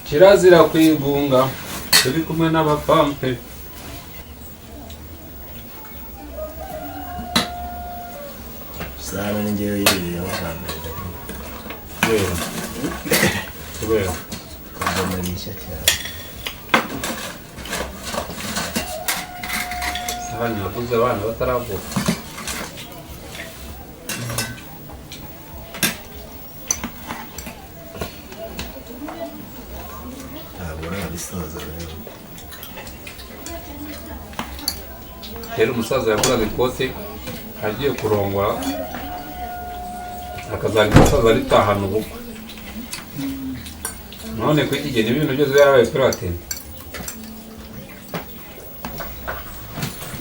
kirazira kwigunga turi kumwe n'abapampe. Sana ningewe yiriye abagambira. Kubera Ndamanisha cyane. Sahani yaguze abana bataravuka. Bisoza rero. Rero umusaza yakoraga ikote agiye kurongora akazagira umusaza aritahana ubukwe. None ko iki gihe n'ibintu byose yarabaye pirateni.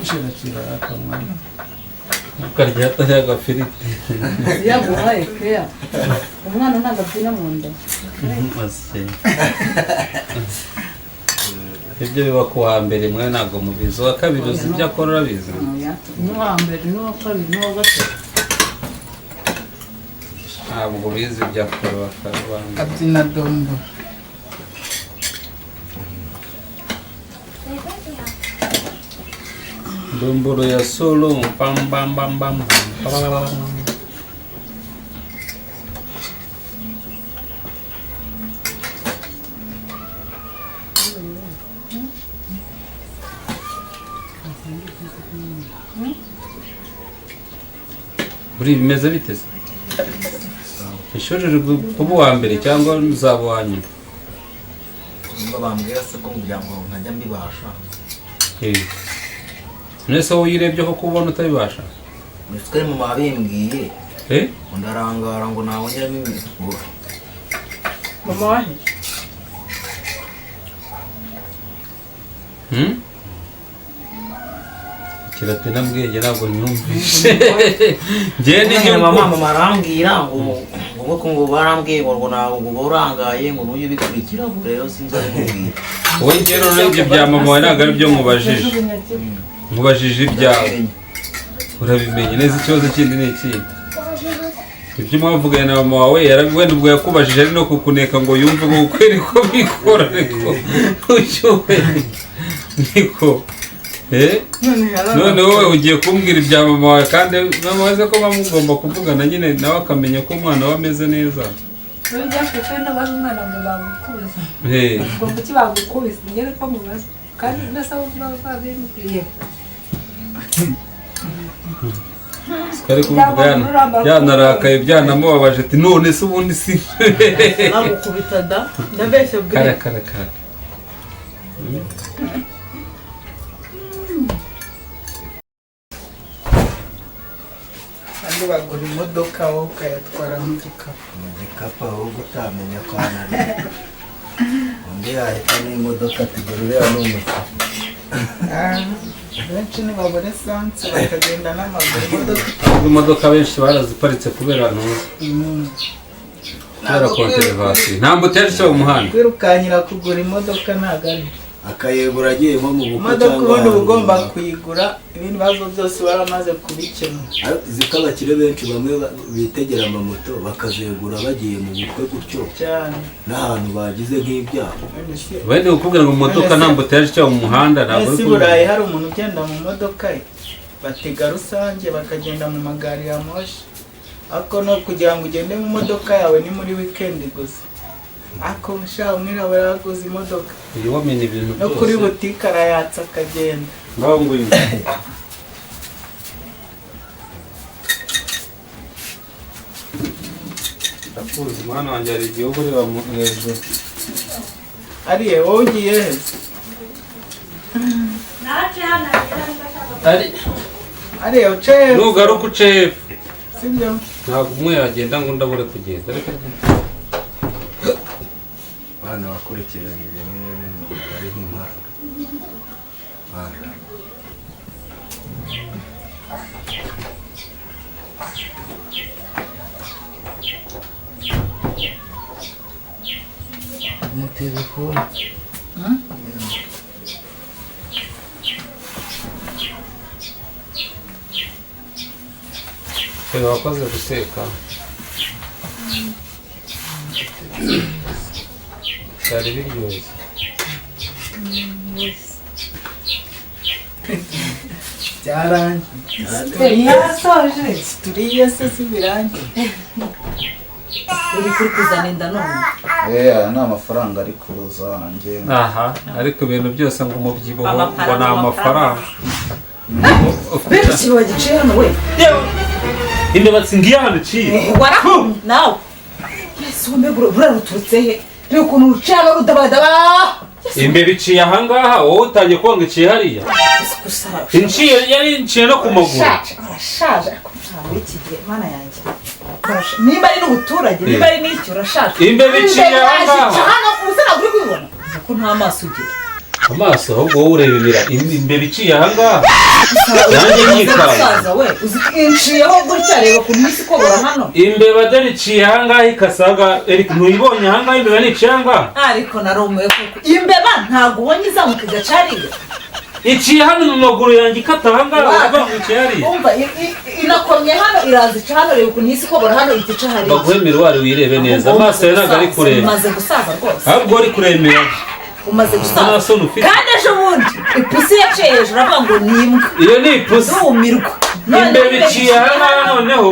Ushira akamwana. Ukarya atari agafiriti. Yaguhaye keya. Umwana ntagabyina mu nda. Mase. Ibyo biba ku wa mbere mwe ntabwo mubizi, wa kabiri uzi ibyo akora urabizi. N'uwa mbere n'uwa kabiri n'uwa gatatu. Ntabwo ubizi ibyo akora bakabanga. Abyina dombo. Domboro ya solo pam bam bam bam. Buri bimeze biteze. Ishuri kuba uwa mbere cyangwa uzaba uwa nyuma. Niba bambwira se ko kugira ngo ntajya mbibasha. Nese wowe uyirebye ko kubona utabibasha? Nitwe mu mabimbwiye. Eh? Ndarangara ngo nabonye bimwe. Mama wahe? Kiratena mbwege ntabwo nyumvishe. Njye ni Nyuma mama arambwira ngo barambwiye ngo ntabwo urangaye ngo nuyu bikurikira ngo rero sinzari mubwira. Wowe rero n'ibyo bya mama wawe ntabwo ari byo nkubajije. Nkubajije ibyawe. Urabimenye neza ikibazo kindi ni iki? Ibyo mwavuganye na mama wawe wenda ubwo yakubajije ari no kukuneka ngo yumve ngo ukweri ko bikora ariko ucyuwe niko. None wowe ugiye kumbwira ibya mama wawe kandi mama wawe ko bamugomba kuvugana nyine nawe akamenya ko umwana we ameze neza. Ujya kufenda bazumwana ngo bagukubiza. Ngo kuki bagukubiza ngere ko mubaza. Kandi nasa ubaba bimubwiye. Sikari kuvuga yanarakaye byanamubabaje ati none se ubundi si. Bagukubita da ndabeshye bwe. Kara. Kandi bagura imodoka wowe ukayatwara mu gikapu. Mu gikapu aho gutamenya ko anari. Undi yahita n'imodoka tugera uriya n'umufu. Benshi ntibabura esanse bakagenda n'amaguru. Imodoka benshi baraziparitse kubera ntuzi. Kubera konterevasiyo. Nta moteri cyo mu muhanda. Kwirukanyira kugura imodoka ntabwo ari. Akayegura agiye nko mu bukwe Imodoka ubundi uba ugomba kuyigura ibindi bibazo byose baramaze kubikemura. Ziko abakire benshi bamwe bitegera amamoto bakazegura bagiye mu bukwe gutyo Cyane. n'ahantu bagize nk'ibyago. Wende ukubwira ngo mu modoka nta moteri cyo mu muhanda ntabwo Ese Burayi hari umuntu ugenda mu modoka ye batega rusange bakagenda mu magari ya moshi. Ako no kugira ngo ugende mu modoka yawe ni muri weekend gusa. Ako sha umwirabura yaguze imodoka. iyo wamenye ibintu No kuri butike arayatsa akagenda. ngaho nguyu. Ndakuzi mwana wanjye hari igihe uba ureba hejuru. Ariye wowe ugiye he? Ariye uce Nugaruka uce hepfo. sibyo? Ntabwo umwe yagenda ngo ndabure kugenda. Abana bakurikiranye ibintu bari nk'impanga. Ni telefone. Wakoze guteka. byari biryoshye. byarangiye yasoje turiye se si birangiye uri kuri kuzana inda none aya ni amafaranga ari kuza wanjye. Aha, ariko ibintu byose ngo umubyibuho ngo ni amafaranga. benshi bagiciye hano we Imbeba singiye hano ciye. warakumye nawe yesu mbegura buraruturutse he rero ukuntu rucana rudabadaba Imbeba iciye ahangaha wowe utangiye kwanga iciye hariya. Inciye yari inciye no ku maguru. arashaje ariko ntawe iki gihe mana yanjye nimba ari n'ubuturage nimba ari n'icyo urashaje Imbeba iciye ahangaha. hano ubusa ntabwo uri kubibona ko nta maso ugira Amaso ahubwo wowe urebera imbeba iciye ahangaha. Nanjye nyikanga. umusaza we uzi inciyeho gutya reba ku minsi kobora hano Imbeba dore iciye ahangaha ikasaga Eric ntuyibonye ahangaha imbeba niciye ahangaha. ariko naromuye kuko imbeba ntabwo ubonye izamuka igacariye Iciye hano mu maguru yanjye ikata ahangaha uva mu iciye hariya. umva inakomye hano iraza ica hano reba ukuntu isi kobora hano itica hariya Baguhemera wari wirebe neza amaso yawe ntabwo ari kureba. umaze gusaza rwose Ahubwo ari kuremera. umaze gusaza Nta soni ufite. kandi ejo bundi ipusi yaciye hejuru avuga ngo ni imbwa Iyo ni ipusi. ndumirwa Imbeba iciye ahangaha noneho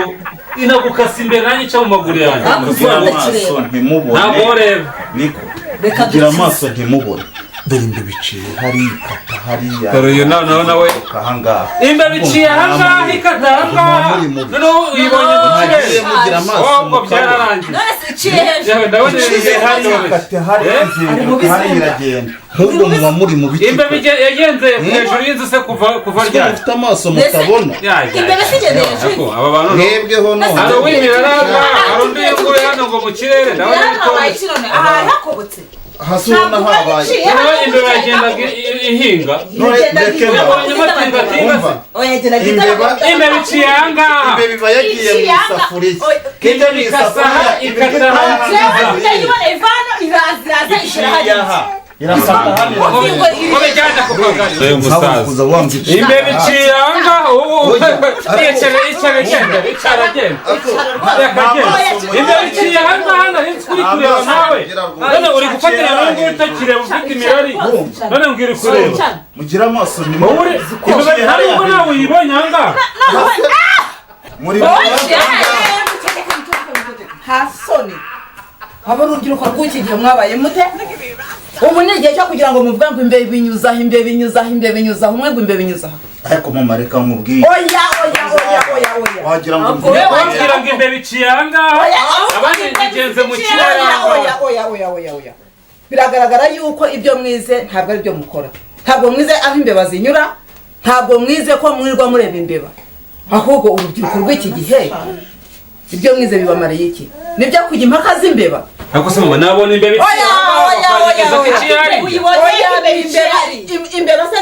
inagukasa imbere nanjye ica mu maguru yanjye. Mugira amaso ntimubone. Ntabwo ureba. Niko. Reka Mugira dukize. amaso ntimubone. Dore imbeba iciye hariya ikata hariya. Dore uyu noneho nawe. Ahangaha. Imbeba iciye ahangaha ikata ahangaha. Noneho uyibonye mu kirere. Mugiye mugira amaso Ahubwo byararangiye. none se iciye hejuru Yewe ndabona iciye hariya. Ikate hariya izinduka hariya iragenda. Ahubwo muba muri mu biti. Imbeba yagenze hejuru y'inzu se kuva ryari. Mufite amaso mutabona. imbeba sigeze hejuru Aba bantu Mwebweho none. hari uw'imiraranga hari undi nguyu hano ngo mu kirere ndabona yarabaye ko ikirone aha hakobotse Hasi ubona habaye. noneho imbeba yagendaga ihinga yabonye amatingatinga se oya genda Imbeba. imbeba iciye ahangaha Imbeba iba yagiye mu isafuriya. imbeba ikasaha ikata hanze ndayibona ivano iraza ishyira hariya Irasaka hano. ngo bijyane ku kagari uyu Musaza musaza wambitse. imbeba iciye ahangaha ubu icara genda imbeba iciye ahangaha nari nzi kuri kureba nawe none uri gufatanya n'undi utakireba ufite imirari none ngo uri kureba Mugira amaso wowe ntimubone. imbeba ntari ubwo nawe uyibonye ahangaha Muri hasoni abo urubyiruko rw'iki gihe mwabaye mute ubu ni igihe cyo kugira ngo muvuge ngo imbeba ibinyuzaho imbeba ibinyuzaho imbeba ibinyuzaho umwe ngo imbeba ibinyuzaho ariko mama reka nkubwire. oya Wagira ngo Ubwo mvuge. wabwira ngo imbeba iciye ahangaha abandi bigenze mu kirere ahangaha oya biragaragara yuko ibyo mwize ntabwo ari byo mukora ntabwo mwize aho imbeba zinyura ntabwo mwize ko mwirirwa mureba imbeba ahubwo urubyiruko rw'iki gihe ibyo mwize bibamariye iki nibyo kujya impaka z'imbeba ariko se mama nabona imbeba iciye ahangaha bakageza ku kirere imbeba se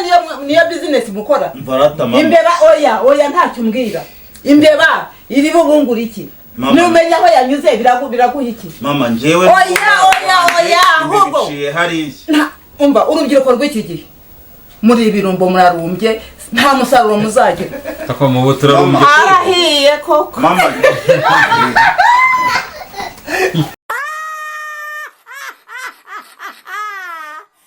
niyo bizinesi mukora Mvarata mama. imbeba oya ntacyo umbwira imbeba iri bubungura iki Mama. numenya aho yanyuze biraguha iki Mama njyewe. oya ahubwo Biciye hariya. umva urubyiruko rw'iki gihe muri ibirumbo murarumbye nta musaruro muzagira ako mu butura Mama. arahiye koko Mama.